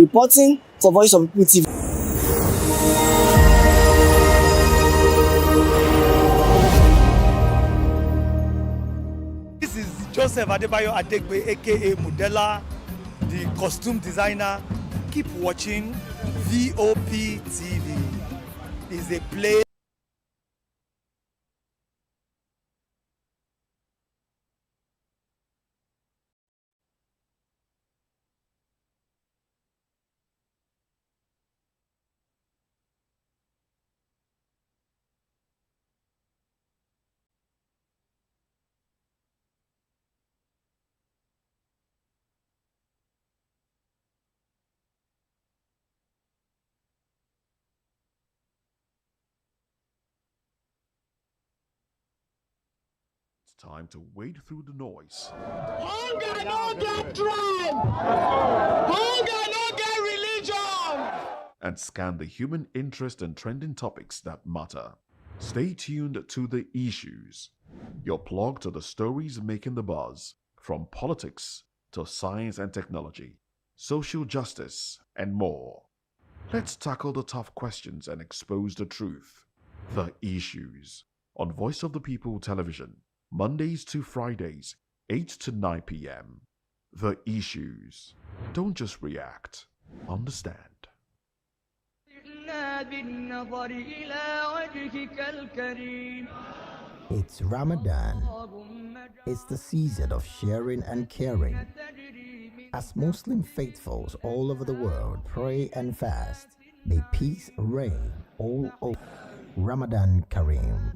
reporting for Voice of People TV. This is Joseph Adebayo Adegbe, aka Mudela, the costume designer. Keep watching VOP TV. It's a place. It's time to wade through the noise. Hunger no get tribe. Hunger no get religion. And scan the human interest and trending topics that matter. Stay tuned to The Issues, your plug to the stories making the buzz, from politics to science and technology, social justice, and more. Let's tackle the tough questions and expose the truth. The Issues on Voice of the People Television, Mondays to Fridays, 8 to 9 p.m. The Issues. Don't just react, understand. It's Ramadan. It's the season of sharing and caring. As Muslim faithfuls all over the world pray and fast, may peace reign all over. Ramadan Kareem.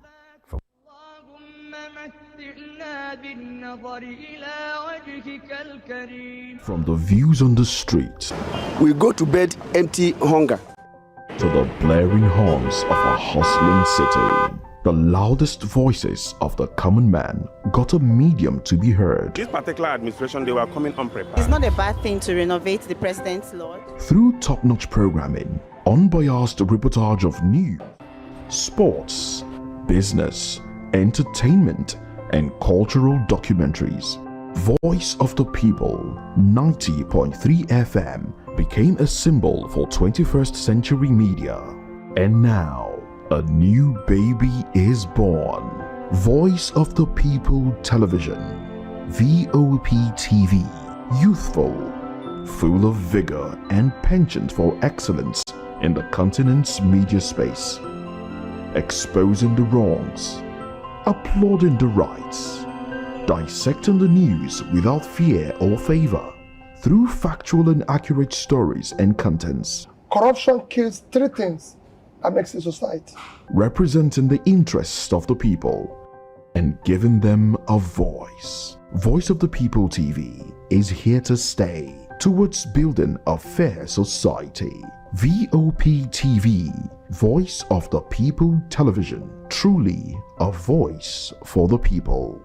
From the views on the street We go to bed empty hunger. to the blaring horns of a hustling city, the loudest voices of the common man got a medium to be heard. This particular administration, they were coming unprepared. It's not a bad thing to renovate the president's lodge. Through top-notch programming, unbiased reportage of news, sports, business, entertainment, and cultural documentaries, Voice of the People 90.3 FM became a symbol for 21st century media. And now, a new baby is born. Voice of the People Television, VOP TV, youthful, full of vigor and penchant for excellence in the continent's media space, exposing the wrongs, applauding the rights, dissecting the news without fear or favor, through factual and accurate stories and contents. Corruption kills three things that makes a society. Representing the interests of the people and giving them a voice. Voice of the People TV is here to stay towards building a fair society. VOP TV, Voice of the People Television, truly a voice for the people.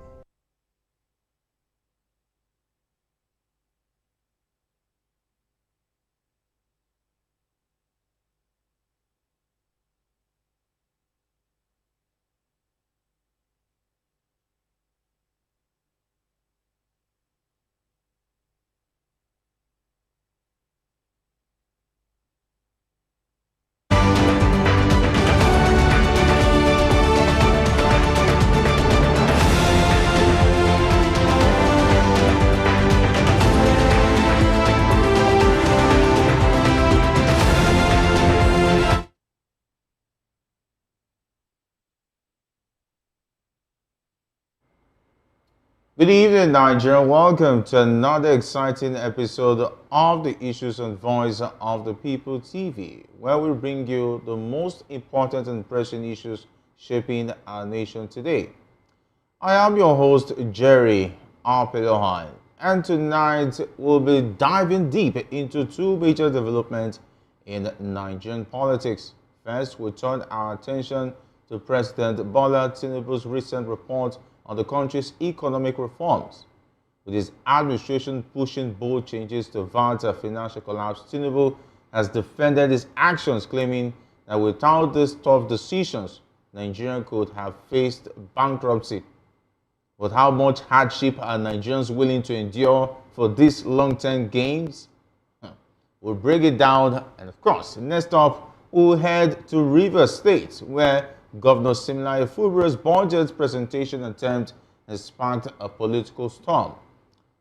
Good evening, Nigeria. Welcome to another exciting episode of the Issues on Voice of the People TV, where we bring you the most important and pressing issues shaping our nation today. I am your host, Jerry Arpedohan, and tonight we'll be diving deep into two major developments in Nigerian politics. First, we'll turn our attention to President Bola Tinubu's recent report on the country's economic reforms. With his administration pushing bold changes to avert a financial collapse, Tinubu has defended his actions, claiming that without these tough decisions, Nigeria could have faced bankruptcy. But how much hardship are Nigerians willing to endure for these long-term gains? We'll break it down, and of course, next up, we'll head to Rivers State, where Governor Siminalayi Fubara's budget presentation attempt has sparked a political storm.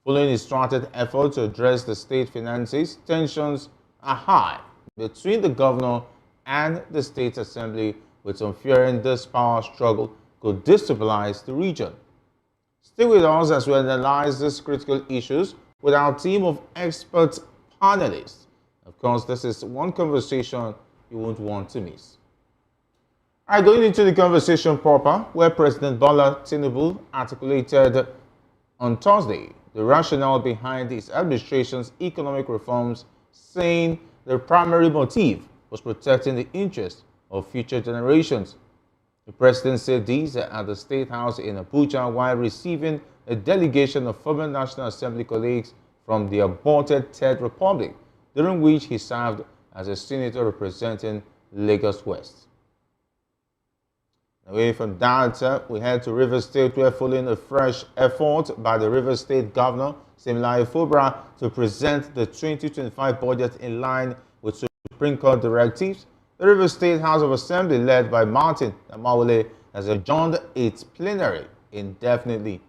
Following his started effort to address the state finances, tensions are high between the governor and the state assembly, with some fearing this power struggle could destabilize the region. Stay with us as we analyze these critical issues with our team of expert panelists. Of course, this is one conversation you won't want to miss. All right, going into the conversation proper, where President Bola Tinubu articulated on Thursday the rationale behind his administration's economic reforms, saying the primary motive was protecting the interests of future generations. The president said these at the State House in Abuja while receiving a delegation of former National Assembly colleagues from the aborted Third Republic, during which he served as a senator representing Lagos West. Away from that, we head to Rivers State, where following a fresh effort by the Rivers State Governor Siminalayi Fubara to present the 2025 budget in line with Supreme Court directives, the Rivers State House of Assembly, led by Martin Amawule, has adjourned its plenary indefinitely.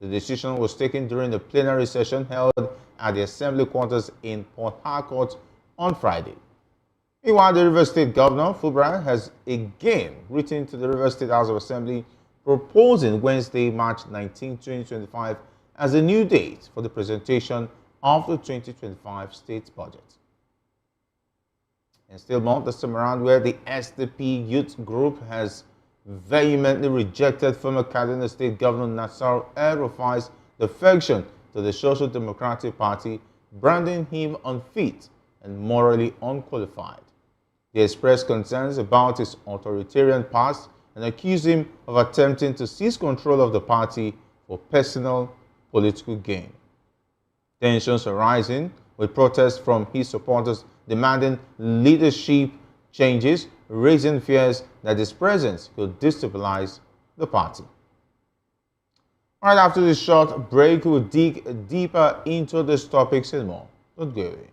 The decision was taken during the plenary session held at the Assembly quarters in Port Harcourt on Friday. Meanwhile, the Rivers State Governor, Fubara, has again written to the Rivers State House of Assembly proposing Wednesday, March 19, 2025 as a new date for the presentation of the 2025 state budget. And still more this time around, where the SDP Youth Group has vehemently rejected former Kaduna State Governor Nasir El-Rufai's defection to the Social Democratic Party, branding him unfit and morally unqualified. They expressed concerns about his authoritarian past and accused him of attempting to seize control of the party for personal political gain. Tensions are rising, with protests from his supporters demanding leadership changes, raising fears that his presence could destabilize the party. Right after this short break, we'll dig deeper into these topics and more. Don't go away.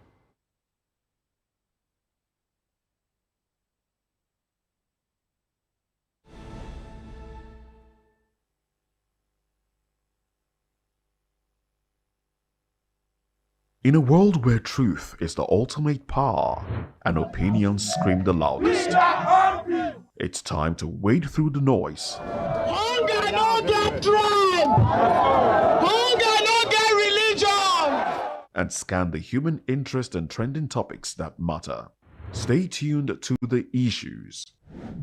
In a world where truth is the ultimate power and opinions scream the loudest, it's time to wade through the noise. Hunger no get tribe. Hunger no get religion. And scan the human interest and trending topics that matter. Stay tuned to The Issues,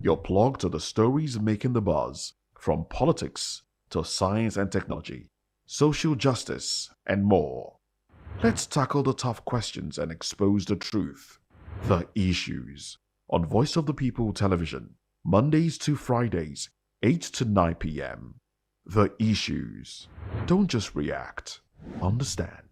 your plug to the stories making the buzz, from politics to science and technology, social justice, and more. Let's tackle the tough questions and expose the truth. The Issues on Voice of the People Television, Mondays to Fridays, 8 to 9 p.m. The Issues. Don't just react, understand.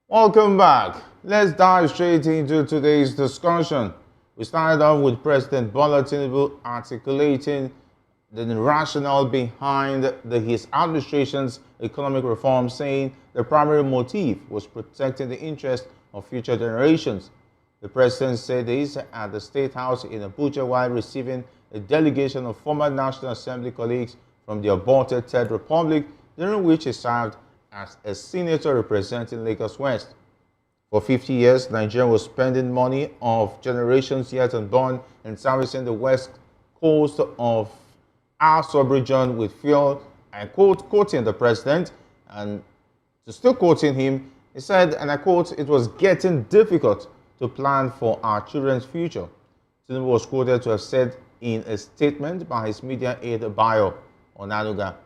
Welcome back. Let's dive straight into today's discussion. We started off with President Bola Tinubu articulating the rationale behind his administration's economic reform, saying the primary motive was protecting the interests of future generations. The president said this at the State House in Abuja while receiving a delegation of former National Assembly colleagues from the aborted Third Republic, during which he served as a senator representing Lagos West. For 50 years, Nigeria was spending money of generations yet unborn and servicing the west coast of our sub-region with fuel. And quoting the president, and still quoting him, he said, and I quote, "It was getting difficult to plan for our children's future." Tinubu was quoted to have said in a statement by his media aide Bayo Onanuga.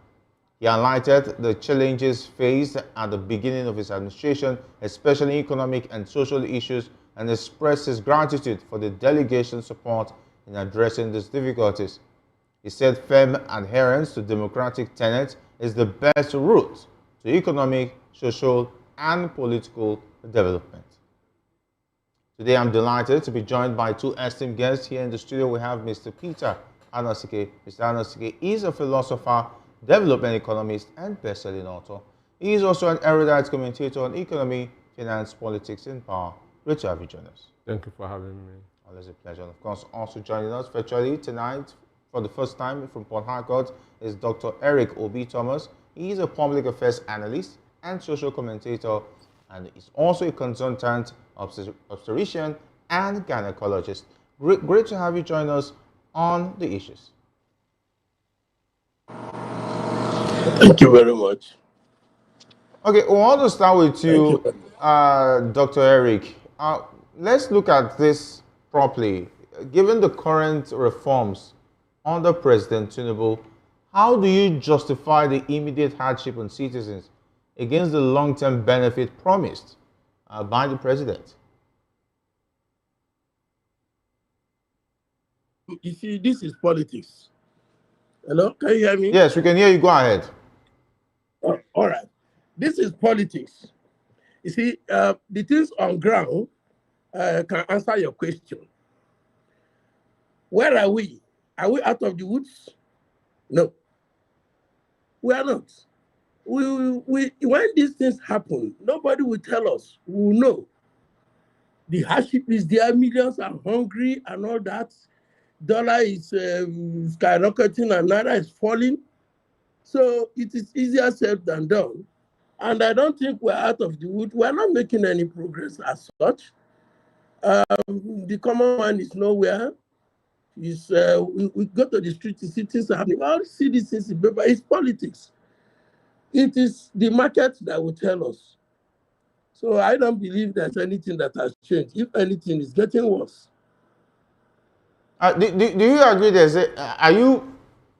He highlighted the challenges faced at the beginning of his administration, especially economic and social issues, and expressed his gratitude for the delegation's support in addressing these difficulties. He said firm adherence to democratic tenets is the best route to economic, social, and political development. Today, I'm delighted to be joined by two esteemed guests. Here in the studio, we have Mr. Peter Anosike. Mr. Anosike is a philosopher, development economist, and best-selling author. He is also an erudite commentator on economy, finance, politics, and power. Great to have you join us. Thank you for having me. Always a pleasure. And of course, also joining us virtually tonight for the first time from Port Harcourt is Dr. Eric Obi Thomas. He is a public affairs analyst and social commentator, and is also a consultant, obstetrician, and gynecologist. Great to have you join us on the issues. Thank you very much. Okay, we want to start with you, Dr. Eric. Let's look at this properly. Given the current reforms under President Tinubu, how do you justify the immediate hardship on citizens against the long-term benefit promised by the president? You see, this is politics. Hello, can you hear me? Yes, we can hear you. Go ahead. All right. This is politics. You see, the things on ground can answer your question. Where are we? Are we out of the woods? No. We are not. When these things happen, nobody will tell us. We will know. The hardship is there, millions are hungry and all that. Dollar is skyrocketing and naira is falling. So it is easier said than done. And I don't think we're out of the wood. We're not making any progress as such. The common man is nowhere. We go to the street to see things happening. I see these things in paper. It's politics. It is the market that will tell us. So I don't believe there's anything that has changed. If anything, it's getting worse. Do you agree?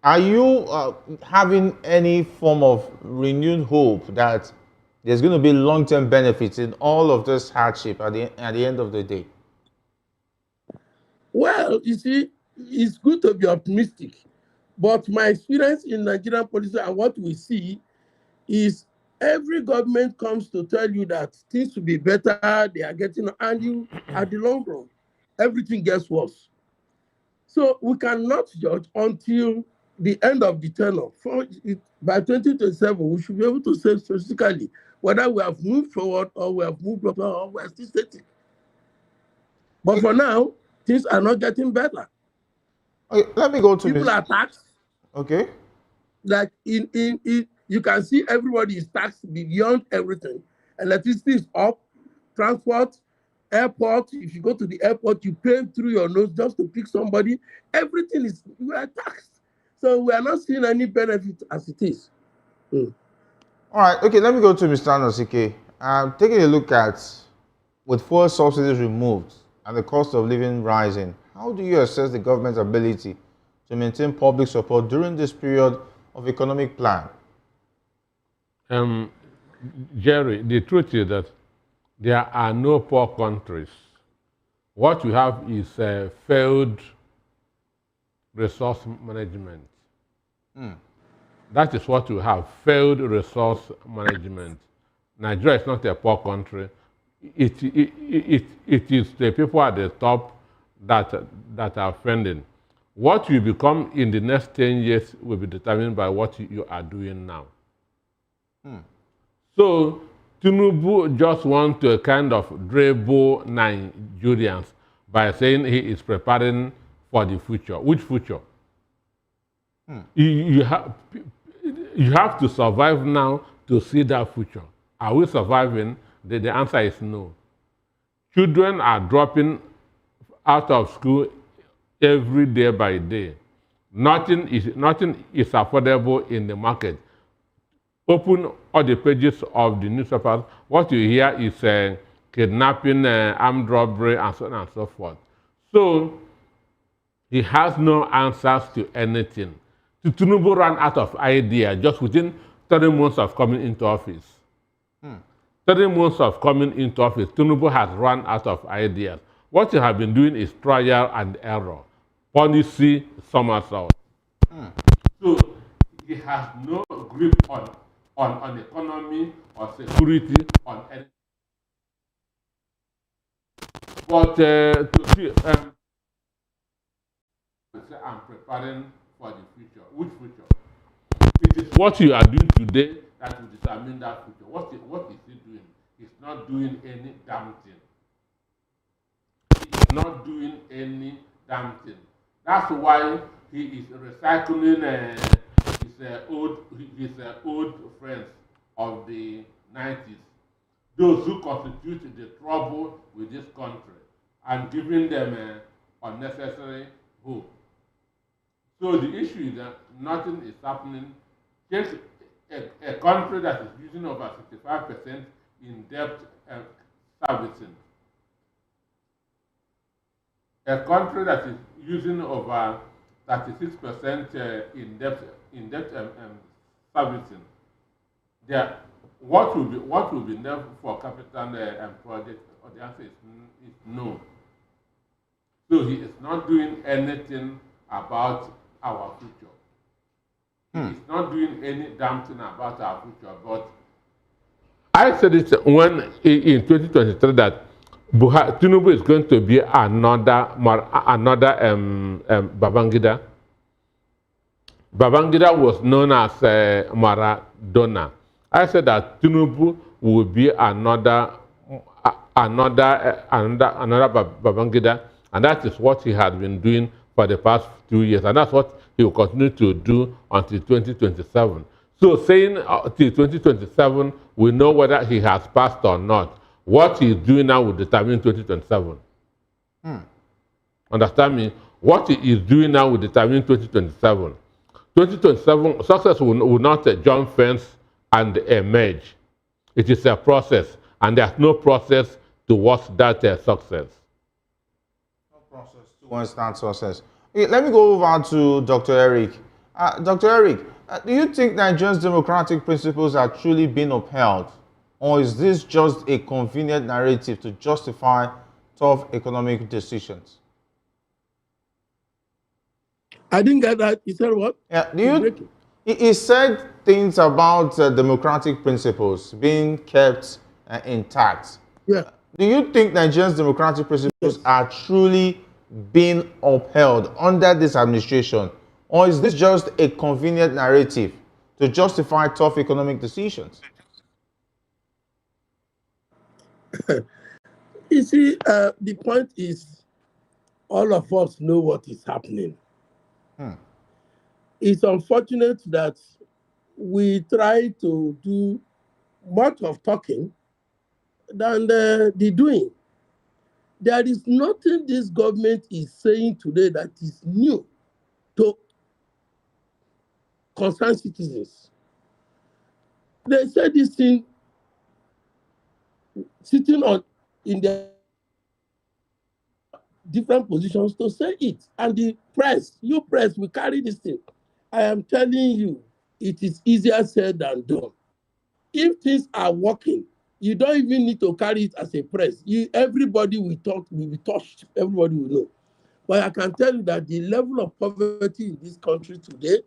Are you having any form of renewed hope that there's going to be long-term benefits in all of this hardship at the end of the day? Well, you see, it's good to be optimistic, but my experience in Nigerian policy and what we see is every government comes to tell you that things will be better, they are getting, and you, at the long run, everything gets worse. So we cannot judge until the end of the tenure. By 2027, we should be able to say specifically whether we have moved forward or we have moved backward or we are still static. But for now, things are not getting better. Okay, let me go to people are taxed. Okay. Like in you can see everybody is taxed beyond everything. Electricity is up, transport, airport. If you go to the airport, you pay through your nose just to pick somebody. Everything is, we are taxed. So we are not seeing any benefit as it is. All right. Okay, let me go to Mr. Anosike. Taking a look at, with fuel subsidies removed and the cost of living rising, how do you assess the government's ability to maintain public support during this period of economic plan? Jerry, the truth is that there are no poor countries. What you have is failed resource management. That is what you have, failed resource management. Nigeria is not a poor country. It is the people at the top that are offending. What you become in the next 10 years will be determined by what you are doing now. So Tinubu just wants to kind of dribble Nigerians by saying he is preparing for the future. Which future? You have to survive now to see that future. Are we surviving? The answer is no. Children are dropping out of school every day by day. Nothing is affordable in the market. Open all the pages of the newspapers. What you hear is kidnapping, armed robbery, and so on and so forth. So he has no answers to anything. Tinubu ran out of ideas just within 30 months of coming into office. 30 months of coming into office, Tinubu has run out of ideas. What he has been doing is trial and error, policy somersault. So he has no grip on on economy, on security, on anything. But to see, I'm preparing for the future. Which future? It is what you are doing today that will determine that future. What is he doing? He's not doing any damn thing. He's not doing any damn thing. That's why he is recycling his old friends of the 90s, those who constitute the trouble with this country, and giving them unnecessary hope. So the issue is that nothing is happening. Just a country that is using over 65% in debt servicing, a country that is using over 36% in debt servicing. There, what will be left for capital project? The answer is no. So he is not doing anything about our future. He's not doing any damn thing about our future. But I said it when in 2023 that Tinubu is going to be another Babangida. Babangida was known as Maradona. I said that Tinubu will be another Babangida, and that is what he has been doing for the past 2 years, and that's what he will continue to do until 2027. So saying till 2027, we know whether he has passed or not. What he's doing now will determine 2027. Understand me? What he is doing now will determine 2027. 2027, success will not jump fence and emerge. It is a process, and there's no process towards that success. No process towards that success. Okay, let me go over to Dr. Eric. Dr. Eric, do you think Nigeria's democratic principles are truly being upheld? Or is this just a convenient narrative to justify tough economic decisions? I didn't get that. You said what? Yeah, he said things about democratic principles being kept intact. Yeah. Do you think Nigeria's democratic principles are truly being upheld under this administration? Or is this just a convenient narrative to justify tough economic decisions? You see, the point is, all of us know what is happening. It's unfortunate that we try to do much of talking than the doing. There is nothing this government is saying today that is new to concerned citizens. They said this thing sitting in their different positions to say it. And the press, you press, we carry this thing. I am telling you, it is easier said than done. If things are working, you don't even need to carry it as a press. Everybody will be touched, everybody will know. But I can tell you that the level of poverty in this country today,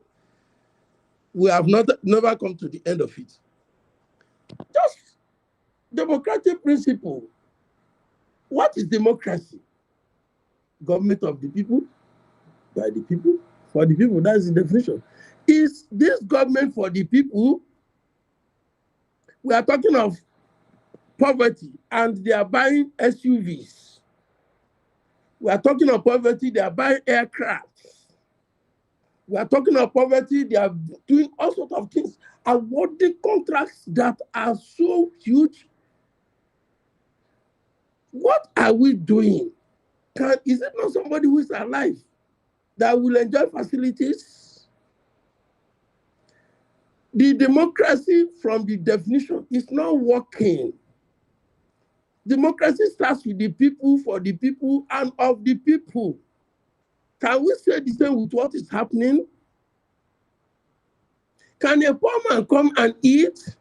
we have never come to the end of it. Just democratic principle. What is democracy? Government of the people, by the people, for the people. That's the definition. Is this government for the people? We are talking of poverty, and they are buying SUVs. We are talking of poverty, they are buying aircraft. We are talking of poverty, they are doing all sorts of things, awarding contracts that are so huge. What are we doing? Is it not somebody who is alive that will enjoy facilities? The democracy from the definition is not working. Democracy starts with the people, for the people, and of the people. Can we say the same with what is happening? Can a poor man come and eat?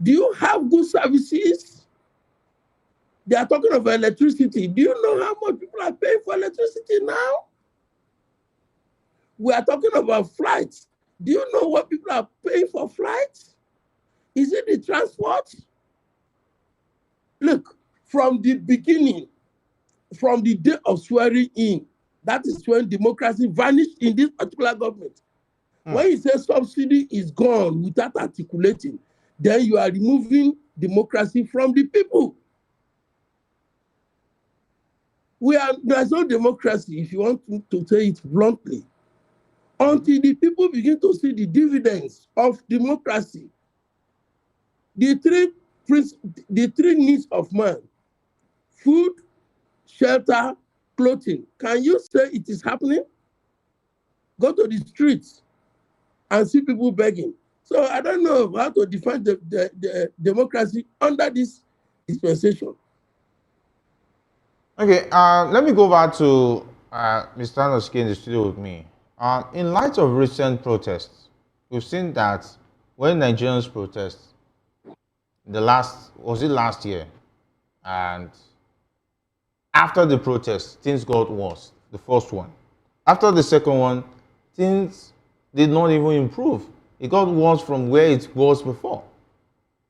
Do you have good services? They are talking of electricity. Do you know how much people are paying for electricity now? We are talking about flights. Do you know what people are paying for flights? Is it the transport? Look, from the beginning, from the day of swearing in, that is when democracy vanished in this particular government. When you say subsidy is gone without articulating, then you are removing democracy from the people. There's no democracy, if you want to say it bluntly, until the people begin to see the dividends of democracy. The three needs of man: food, shelter, clothing. Can you say it is happening? Go to the streets and see people begging. So I don't know how to define the democracy under this dispensation. Okay, let me go back to Mr. Anoski in the studio with me. In light of recent protests, we've seen that when Nigerians protest, last year, and after the protest, things got worse, the first one. After the second one, things did not even improve. It got worse from where it was before.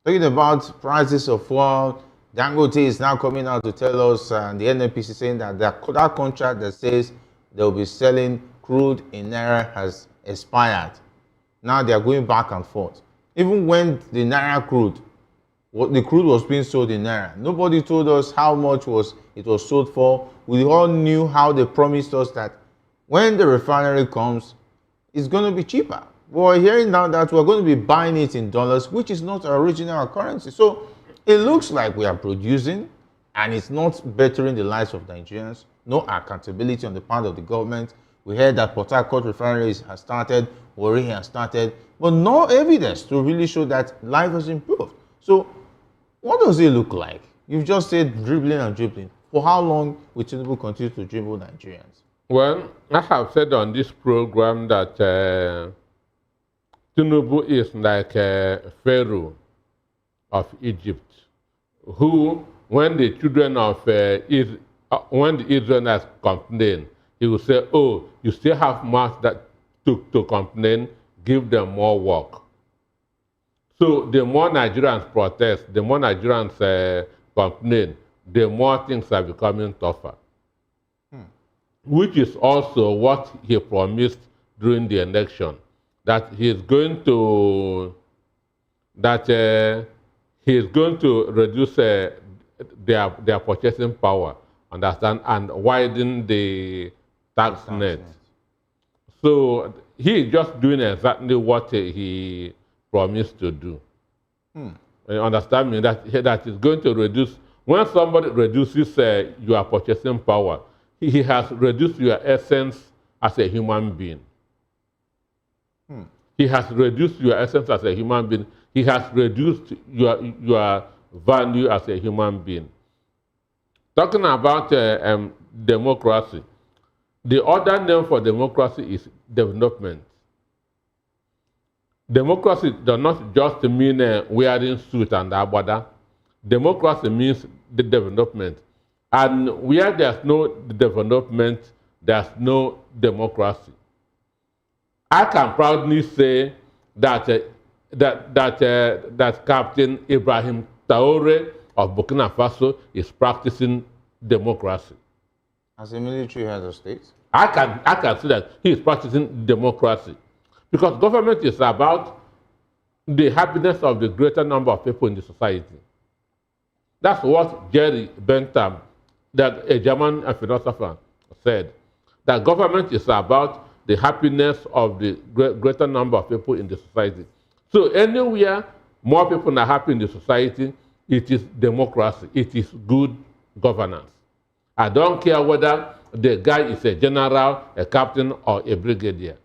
Talking about prices of fuel, Dangote is now coming out to tell us, and the NNPC saying that that contract that says they'll be selling crude in Naira has expired. Now they are going back and forth. Even when the Naira crude, the crude was being sold in Naira, nobody told us how much it was sold for. We all knew how they promised us that when the refinery comes, it's going to be cheaper. We're hearing now that we're going to be buying it in dollars, which is not our original currency. So it looks like we are producing, and it's not bettering the lives of Nigerians. No accountability on the part of the government. We heard that Port Harcourt refinery has started, Warri has started, but no evidence to really show that life has improved. So what does it look like? You've just said dribbling and dribbling. For how long will Tinubu continue to dribble Nigerians? Well, I have said on this program that Tinubu is like a Pharaoh of Egypt, who, when the children of when the Israelites complain, he will say, "Oh, you still have much that to complain. Give them more work." So the more Nigerians protest, the more Nigerians complain, the more things are becoming tougher. Which is also what he promised during the election, that he's going to reduce their purchasing power, understand, and widen the tax net. So he is just doing exactly what he promised to do. You understand me? That is going to reduce. When somebody reduces your purchasing power, he has reduced your essence as a human being. He has reduced your essence as a human being. He has reduced your value as a human being. Talking about democracy, the other name for democracy is development. Democracy does not just mean wearing suit and agbada. Democracy means the development. And where there's no development, there's no democracy. I can proudly say that that Captain Ibrahim Traoré of Burkina Faso is practicing democracy. As a military head of state? I can say that he is practicing democracy. Because government is about the happiness of the greater number of people in the society. That's what Jerry Bentham, that a German philosopher, said, that government is about the happiness of the greater number of people in the society. So anywhere more people are happy in the society, it is democracy, it is good governance. I don't care whether the guy is a general, a captain, or a brigadier.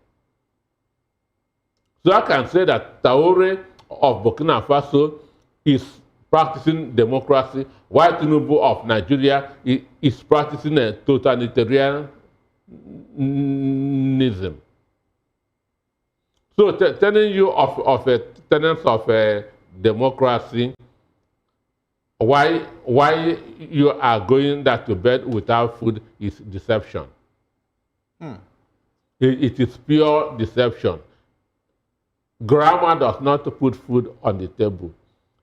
So I can say that Traoré of Burkina Faso is practicing democracy, while Tinubu of Nigeria is practicing a totalitarianism. So telling you of a tenets of a democracy, why you are going that to bed without food is deception. It is pure deception. Grammar does not put food on the table.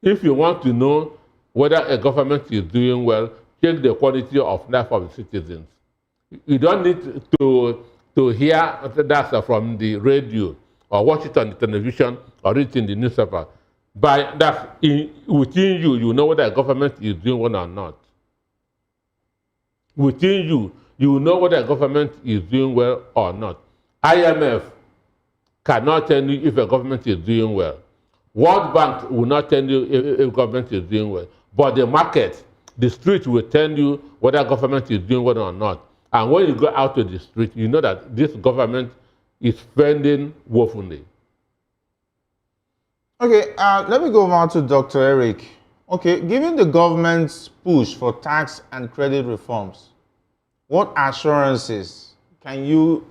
If you want to know whether a government is doing well, check the quality of life of the citizens. You don't need to hear that from the radio or watch it on the television or read it in the newspaper. By that, within you, you know whether a government is doing well or not. Within you, you know whether a government is doing well or not. IMF cannot tell you if a government is doing well. World Bank will not tell you if government is doing well. But the market, the street will tell you whether government is doing well or not. And when you go out to the street, you know that this government is spending woefully. Okay, let me go on to Dr. Eric. Okay, given the government's push for tax and credit reforms, what assurances are you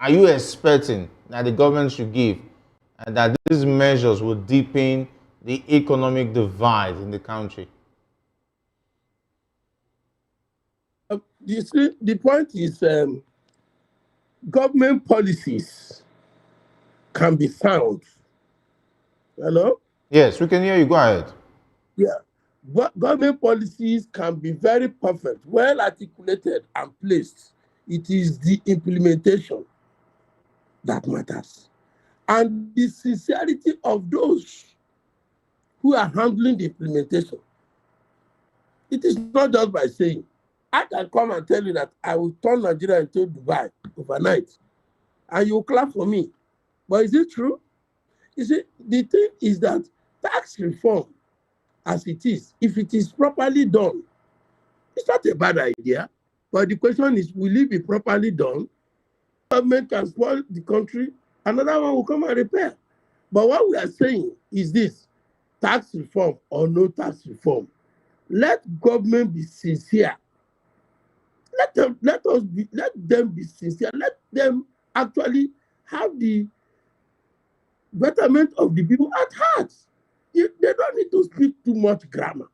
expecting that the government should give and that these measures will deepen the economic divide in the country? The point is government policies can be sound. Hello? Yes, we can hear you. Go ahead. Yeah. But government policies can be very perfect, well articulated and placed. It is the implementation that matters. And the sincerity of those who are handling the implementation. It is not just by saying, I can come and tell you that I will turn Nigeria into Dubai overnight, and you will clap for me. But is it true? You see, the thing is that tax reform, as it is, if it is properly done, it's not a bad idea. But the question is, will it be properly done? Government can spoil the country, another one will come and repair. But what we are saying is this: tax reform or no tax reform, let government be sincere. Let them be sincere. Let them actually have the betterment of the people at heart. They don't need to speak too much grammar.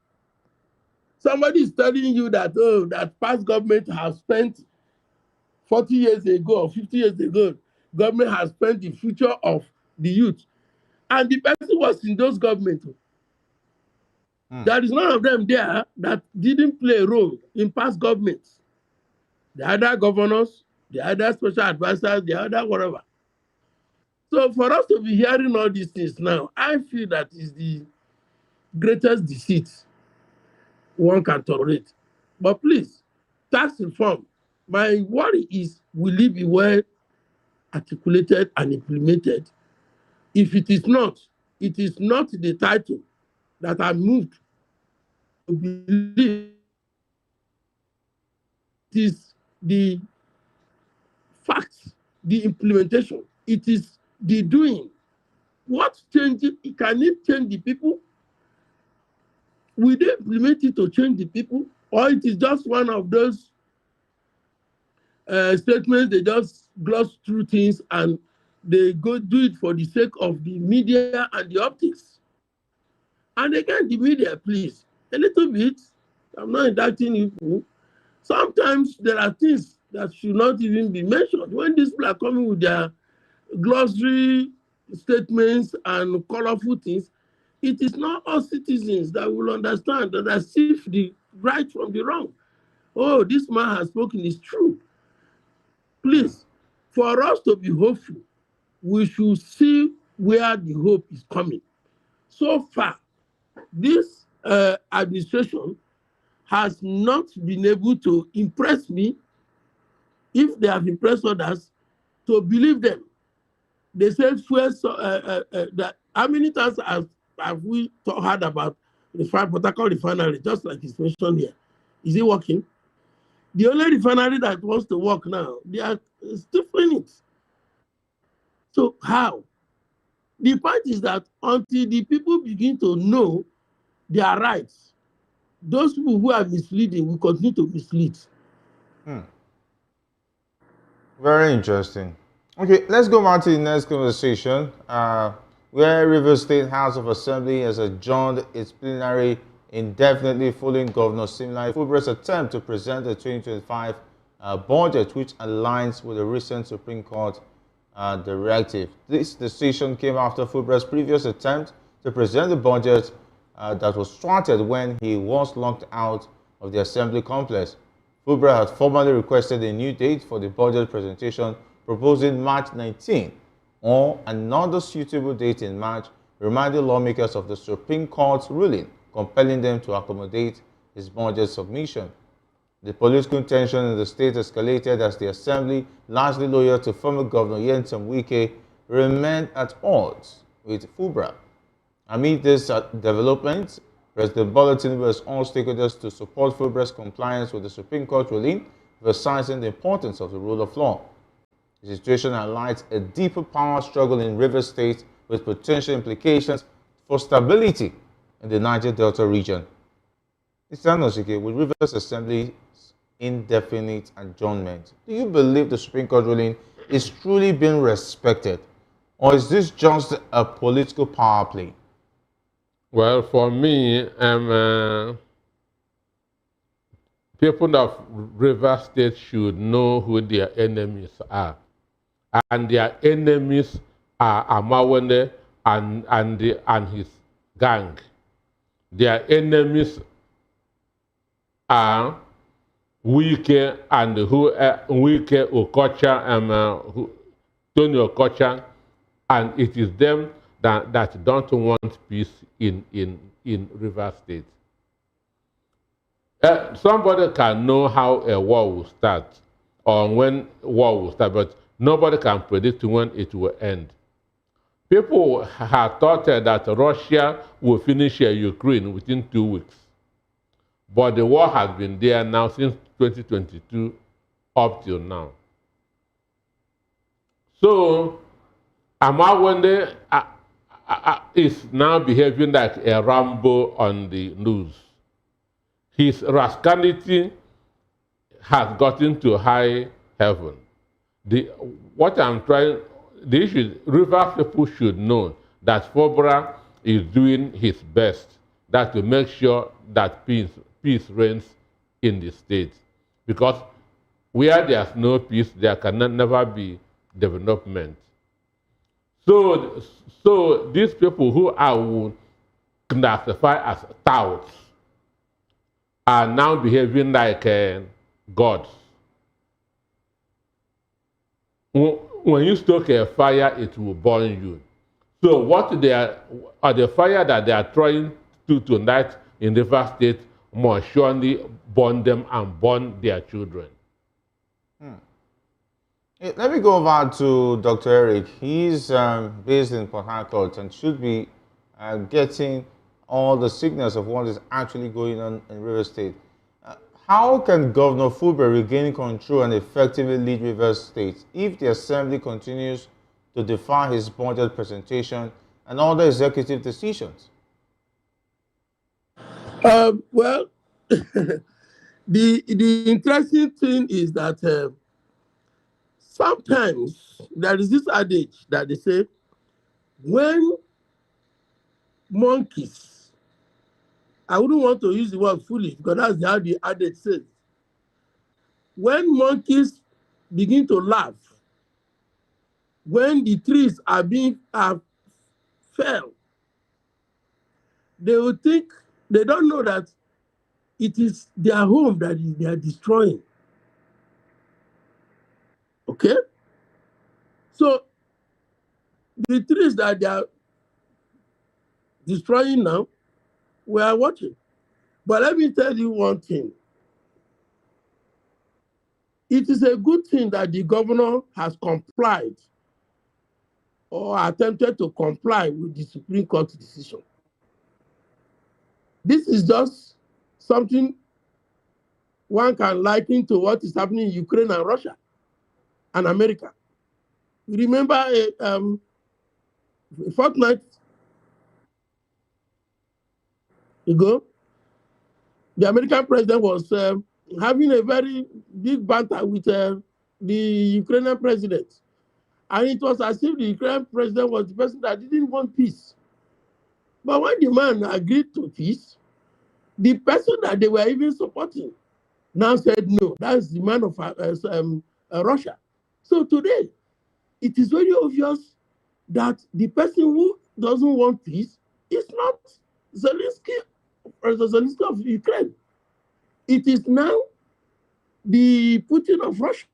Somebody is telling you that, oh, that past government has spent 40 years ago or 50 years ago, government has spent the future of the youth. And the person was in those governments. There is none of them there that didn't play a role in past governments. The other governors, the other special advisors, the other whatever. So for us to be hearing all these things now, I feel that is the greatest deceit one can tolerate. But please, tax reform, my worry is, will it be well articulated and implemented? If it is not the title that I moved to believe. It is the facts, the implementation. It is the doing. What changes? Can it change the people? Will they implement it to change the people? Or it is just one of those statements, they just gloss through things and they go do it for the sake of the media and the optics. And again, the media, please, a little bit. I'm not indicting you. Sometimes there are things that should not even be mentioned. When these people are coming with their glossary statements and colorful things, it is not all citizens that will understand that I see the right from the wrong. Oh, this man has spoken, is true. Please, for us to be hopeful, we should see where the hope is coming. So far, this administration has not been able to impress me. If they have impressed others, to believe them. They said that how many times have we heard about the Port Harcourt refinery, just like it's mentioned here? Is it working? The only refinery that wants to work now, they are stifling it. So how? The point is that until the people begin to know their rights, those people who are misleading will continue to mislead. Very interesting. Okay, let's go on to the next conversation, where Rivers State House of Assembly has adjourned its plenary indefinitely following Governor Similai Fulbright's attempt to present the 2025 budget, which aligns with the recent Supreme Court directive. This decision came after Fulbrigh's previous attempt to present the budget that was thwarted when he was locked out of the assembly complex. Fulbright had formally requested a new date for the budget presentation, proposing March 19 or another suitable date in March, reminding lawmakers of the Supreme Court's ruling compelling them to accommodate his budget submission. The political tension in the state escalated as the assembly, largely loyal to former Governor Nyesom Wike, remained at odds with Fulbright. Amid this development, President Bola Tinubu urged all stakeholders to support Fulbright's compliance with the Supreme Court ruling, emphasizing the importance of the rule of law. The situation highlights a deeper power struggle in Rivers State with potential implications for stability in the Niger Delta region. Mr. Anosike, with Rivers Assembly's indefinite adjournment, do you believe the Supreme Court ruling is truly being respected, or is this just a political power play? Well, for me, people of River State should know who their enemies are. And their enemies are Amawende and his gang. Their enemies are Wike and Wike Okocha, Tony Okocha, and it is them that don't want peace in River State. Somebody can know how a war will start or when war will start, but nobody can predict when it will end. People have thought that Russia will finish Ukraine within 2 weeks. But the war has been there now since 2022 up till now. So, Amawende is now behaving like a Rambo on the news. His rascality has gotten to high heaven. The issue is River people should know that Fulbright is doing his best to make sure that peace reigns in the state. Because where there's no peace, there can never be development. So these people who are classified as touts are now behaving like gods. When you stoke a fire, it will burn you. So the fire that they are trying to tonight in River State must surely burn them and burn their children. Let me go over to Dr. Eric. He's based in Port Harcourt and should be getting all the signals of what is actually going on in River State. How can Governor Fulbright regain control and effectively lead River State if the Assembly continues to defy his budget presentation and other executive decisions? Well, the interesting thing is that sometimes there is this adage that they say, when monkeys, I wouldn't want to use the word foolish because that's how the adage says. When monkeys begin to laugh, when the trees are fell, they will think, they don't know that it is their home that they are destroying. Okay? So the trees that they are destroying now, we are watching. But let me tell you one thing. It is a good thing that the governor has complied or attempted to comply with the Supreme Court decision. This is just something one can liken to what is happening in Ukraine and Russia and America. You remember a fortnight ago, the American president was having a very big banter with the Ukrainian president. And it was as if the Ukrainian president was the person that didn't want peace. But when the man agreed to peace, the person that they were even supporting now said no, that's the man of Russia. So today, it is very obvious that the person who doesn't want peace is not Zelensky or the Zelensky of Ukraine. It is now the Putin of Russia.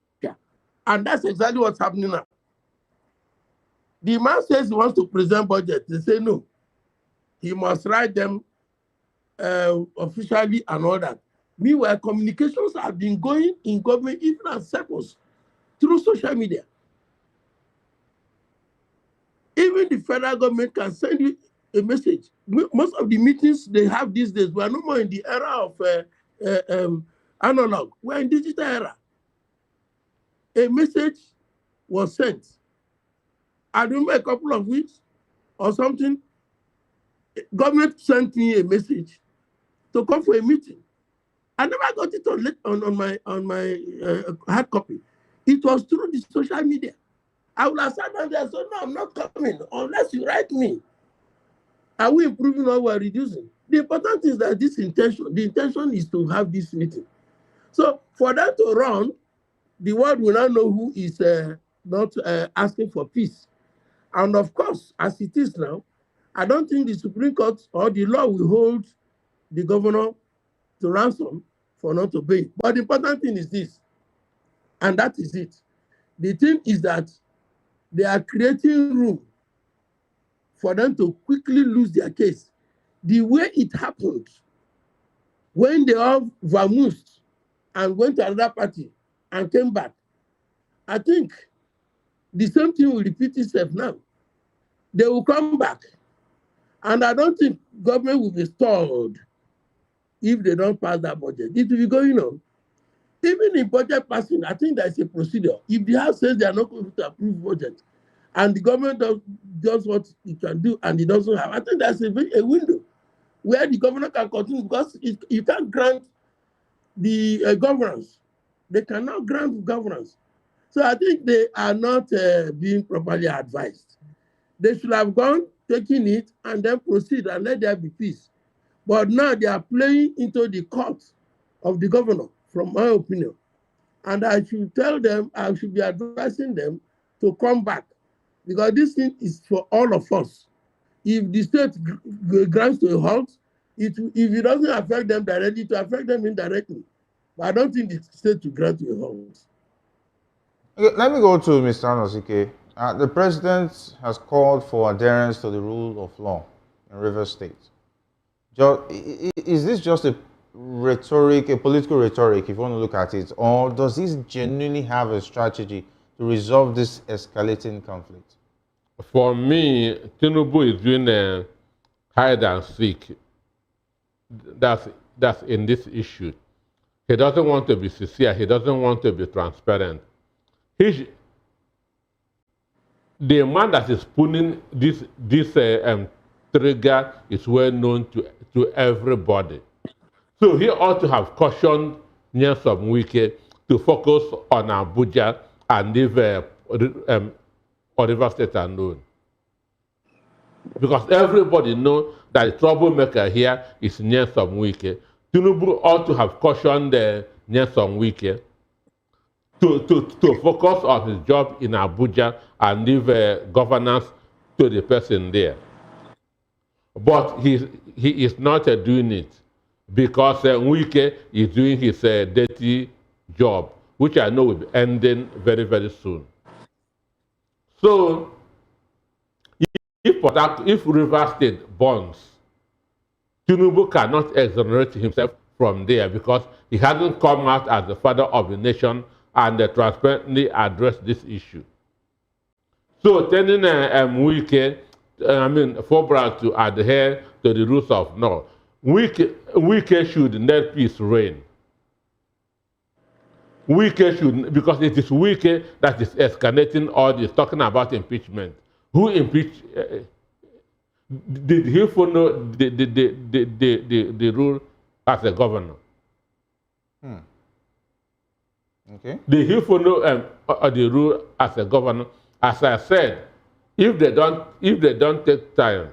And that's exactly what's happening now. The man says he wants to present budget. They say no. He must write them officially and all that. Meanwhile, communications have been going in government even as circles through social media. Even the federal government can send you a message. Most of the meetings they have these days, we are no more in the era of analog. We're in digital era. A message was sent. I remember a couple of weeks or something, government sent me a message to come for a meeting. I never got it on my hard copy. It was through the social media. I would have sat down there and said, no, I'm not coming unless you write me. Are we improving or we're reducing? The important thing is that the intention is to have this meeting. So for that to run, the world will now know who is not asking for peace. And of course, as it is now, I don't think the Supreme Court or the law will hold the governor to ransom for not obeying. But the important thing is this, and that is it. The thing is that they are creating room for them to quickly lose their case. The way it happened, when they all vamoosed and went to another party and came back, I think the same thing will repeat itself now. They will come back. And I don't think government will be stalled if they don't pass that budget. It will be going on. Even in budget passing, I think there's a procedure. If the House says they are not going to approve budget, and the government does what it can do, and it doesn't have, I think there's a window where the governor can continue, because you can't grant the governance. They cannot grant governance. So I think they are not being properly advised. They should have gone, taken it, and then proceed and let there be peace. But now they are playing into the court of the governor, from my opinion. And I should tell them, I should be advising them to come back, because this thing is for all of us. If the state grants to a halt, if it doesn't affect them directly, it will affect them indirectly. But I don't think the state will grant to a halt. Okay, let me go to Mr. Anosike. The president has called for adherence to the rule of law in Rivers State. Is this just a rhetoric, a political rhetoric, if you want to look at it, or does this genuinely have a strategy to resolve this escalating conflict? For me, Tinubu is doing a hide and seek. That's in this issue. He doesn't want to be sincere. He doesn't want to be transparent. The man that is pulling this trigger is well known to everybody. So he ought to have cautioned Nyesom Wike to focus on Abuja and leave River State alone. Because everybody knows that the troublemaker here is Nyesom Wike. Tinubu ought to have cautioned Nyesom Wike to focus on his job in Abuja and leave governance to the person there. But he is not doing it, because Wike is doing his dirty job, which I know will be ending very, very soon. So, if River State burns, Tinubu cannot exonerate himself from there, because he hasn't come out as the father of the nation and transparently addressed this issue. So telling Wike, Fobra to adhere to the rules of law, Wike should let peace reign. Wike should, because it is Wike that is escalating all this, talking about impeachment. Who impeached? Did he follow the rule as a governor? Okay. Did he follow the rule as a governor? As I said, if they don't take time,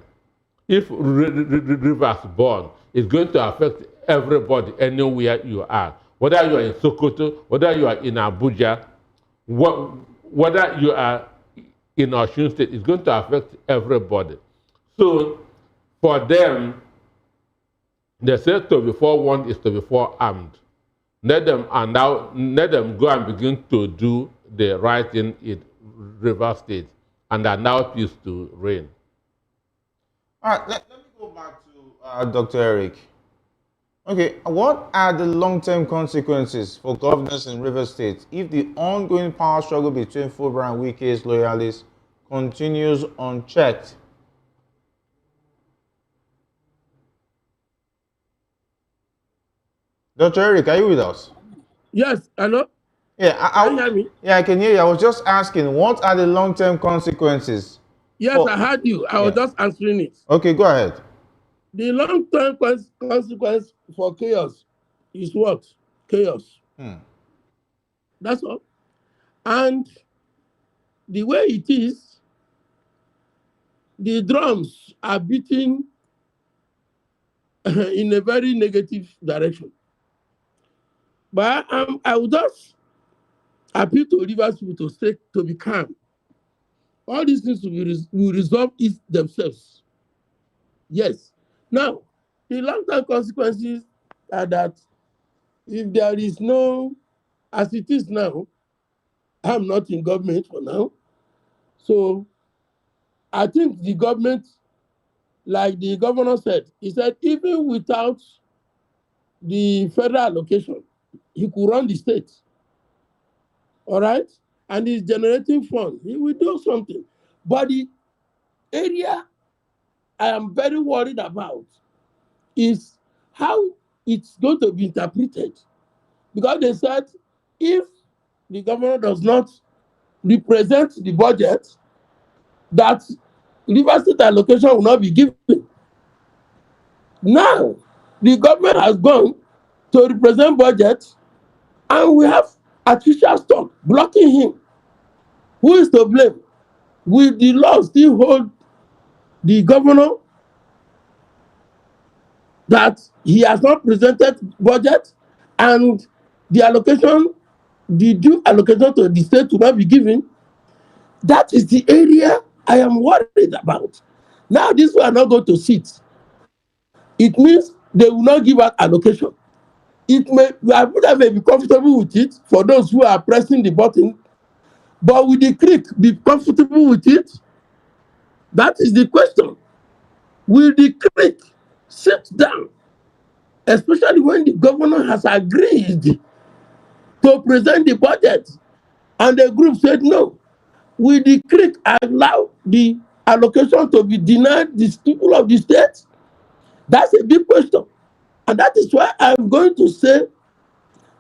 if rivers burn, it's going to affect everybody anywhere you are. Whether you are in Sokoto, whether you are in Abuja, whether you are in Osun State is going to affect everybody. So for them, they say to be forewarned is to be forearmed. Let them go and begin to do the right thing in River State and allow peace to reign. All right, let me go back to Dr. Eric. Okay, what are the long-term consequences for governors in River State if the ongoing power struggle between Fubara and Wike's loyalists continues unchecked? Dr. Eric, are you with us? Yes, hello? Yeah, Can you hear me? Yeah, I can hear you. I was just asking, what are the long-term consequences? Yes, I heard you. I was just answering it. Okay, go ahead. The long-term consequence for chaos is what? Chaos. That's all. And the way it is, the drums are beating in a very negative direction. But I would just appeal to Rivers people to be calm. All these things will resolve it themselves. Yes. Now, the long-term consequences are that if there is no, as it is now, I'm not in government for now. So I think the government, like the governor said, he said even without the federal allocation, he could run the state. All right? And he's generating funds. He will do something. But the area I am very worried about is how it's going to be interpreted. Because they said if the governor does not represent the budget, that River State allocation will not be given. Now, the government has gone to represent budget, and we have artificial stock blocking him. Who is to blame? Will the law still hold the governor that he has not presented budget and the allocation, the due allocation to the state will not be given? That is the area I am worried about. Now, these people are not going to sit. It means they will not give out allocation. It may, Abuja may be comfortable with it for those who are pressing the button, but will the clique be comfortable with it? That is the question. Will the clique sit down, especially when the governor has agreed to present the budget and the group said no? Will the clique allow the allocation to be denied the people of the state? That's a big question. And that is why I'm going to say,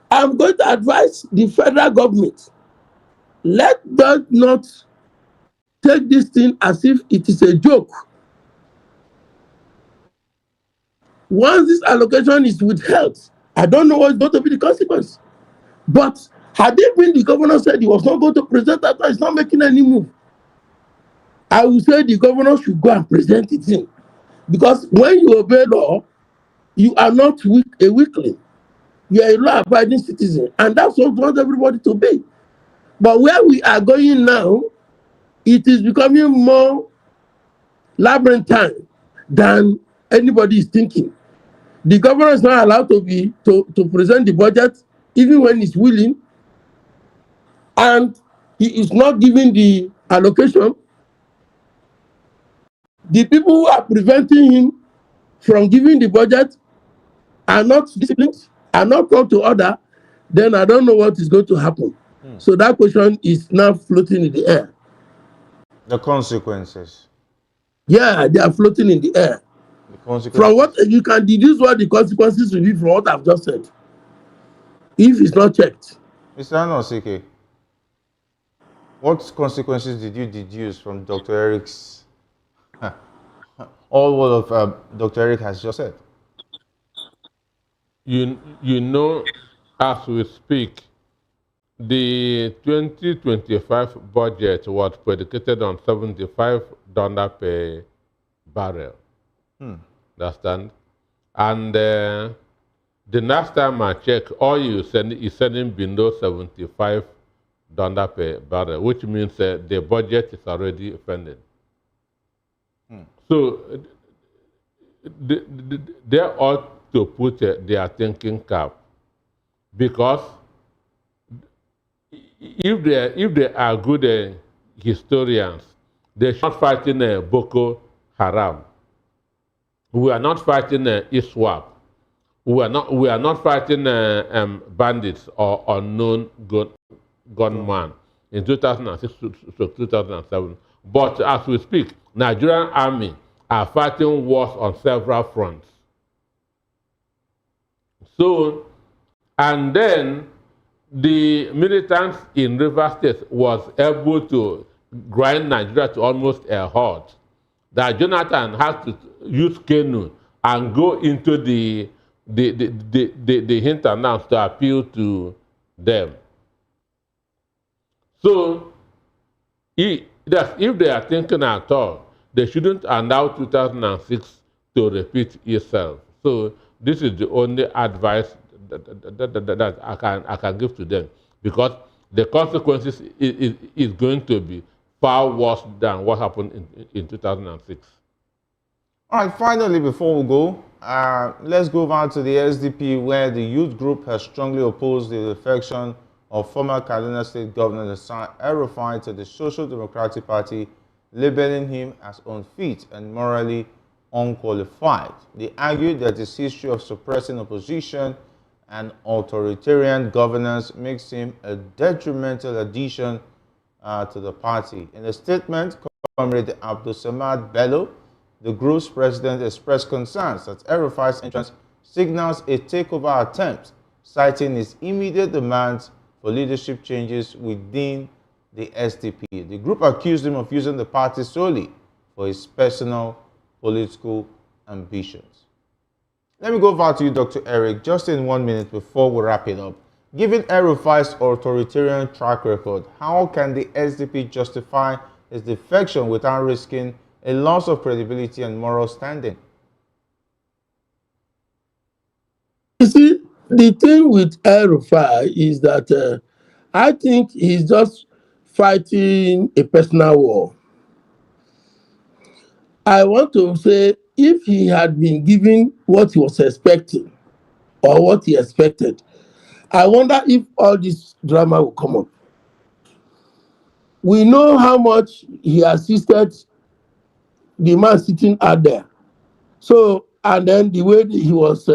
I'm going to advise the federal government, let them not take this thing as if it is a joke. Once this allocation is withheld, I don't know what's going to be the consequence. But had it been the governor said he was not going to present that, he's not making any move, I would say the governor should go and present it in. Because when you obey law, you are not a weakling. You are a law-abiding citizen. And that's what we want everybody to be. But where we are going now, it is becoming more labyrinthine than anybody is thinking. The governor is not allowed to present the budget, even when he's willing, and he is not giving the allocation. The people who are preventing him from giving the budget are not disciplined, are not called to order, then I don't know what is going to happen. So that question is now floating in the air. The consequences. Yeah, they are floating in the air. From what you can deduce what the consequences will be from what I've just said, if it's not checked. Mr. Anosike, what consequences did you deduce from Dr. Eric's all what of Dr. Eric has just said? You know, as we speak, the 2025 budget was predicated on $75 per barrel. Understand? And the last time I checked, oil is selling below $75 dollar per barrel, which means the budget is already funded. So they ought to put their thinking cap, because if they are good historians, they should not fighting Boko Haram. We are not fighting ISWAP. We are not fighting bandits or unknown gunmen in 2006 to 2007. But as we speak, Nigerian army are fighting wars on several fronts. So, and then the militants in Rivers State was able to grind Nigeria to almost a halt. That Jonathan had to use canoe and go into the hinterlands to appeal to them. So, if they are thinking at all, they shouldn't allow 2006 to repeat itself. So this is the only advice that I can give to them, because the consequences is going to be far worse than what happened in 2006. All right, finally, before we go, let's go over to the SDP, where the youth group has strongly opposed the defection of former Kaduna State Governor El-Rufai to the Social Democratic Party, labeling him as unfit and morally unqualified. They argued that his history of suppressing opposition and authoritarian governance makes him a detrimental addition to the party. In a statement, Comrade Abdul Samad Bello, the group's president, expressed concerns that El-Rufai's entrance signals a takeover attempt, citing his immediate demands for leadership changes within the SDP. The group accused him of using the party solely for his personal political ambitions. Let me go over to you, Dr. Eric, just in 1 minute before we wrap it up. Given El-Rufai's authoritarian track record, how can the SDP justify his defection without risking a loss of credibility and moral standing? You see, the thing with El-Rufai is that I think he's just fighting a personal war. I want to say, if he had been given what he was expecting or what he expected, I wonder if all this drama will come up. We know how much he assisted the man sitting out there. So, and then the way he was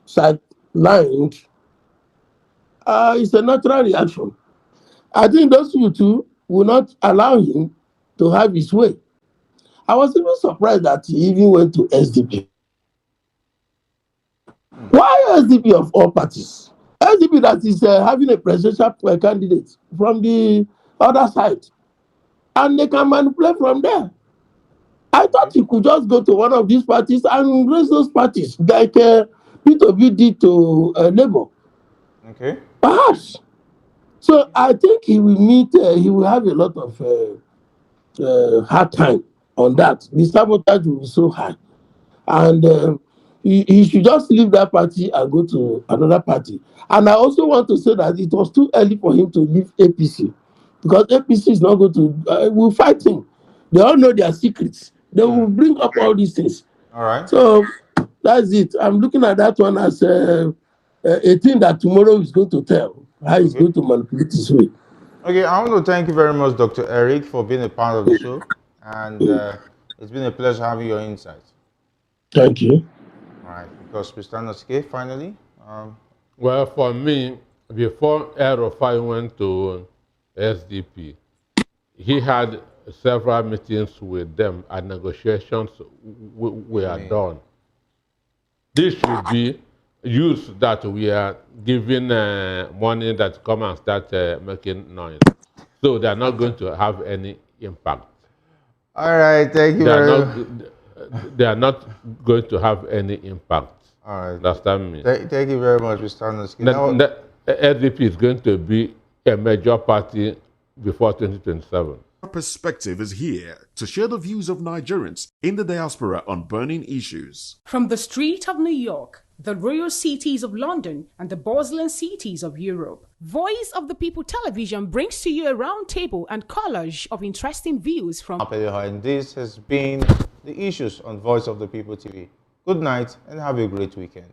sidelined, it's a natural reaction. I think those two will not allow him to have his way. I was even surprised that he even went to SDP. Why SDP of all parties? SDP that is having a presidential candidate from the other side, and they can manipulate from there. I thought he could just go to one of these parties and raise those parties, like P2B did to Labour. Okay. Perhaps. So I think he will have a lot of hard time on that. The sabotage will be so high. And he should just leave that party and go to another party. And I also want to say that it was too early for him to leave APC, because APC is not going to, will fight him. They all know their secrets. They will bring up all these things. All right. So that's it. I'm looking at that one as a thing that tomorrow is going to tell how he's going to manipulate his way. Okay, I want to thank you very much, Dr. Eric, for being a part of the show. And it's been a pleasure having your insights. Thank you. All right, because Mr. Nosuke, finally. Well, for me, before El-Rufai went to SDP, he had several meetings with them and negotiations were done. This should be youth that we are giving money that come and start making noise. So they are not going to have any impact. All right, thank you very much. They are not going to have any impact. All right. Understand me? Thank you very much, Mr. Nosuke. The SDP is going to be a major party before 2027. Our perspective is here to share the views of Nigerians in the diaspora on burning issues. From the street of New York the royal cities of London, and the bustling cities of Europe. Voice of the People Television brings to you a roundtable and collage of interesting views from... And this has been the issues on Voice of the People TV. Good night and have a great weekend.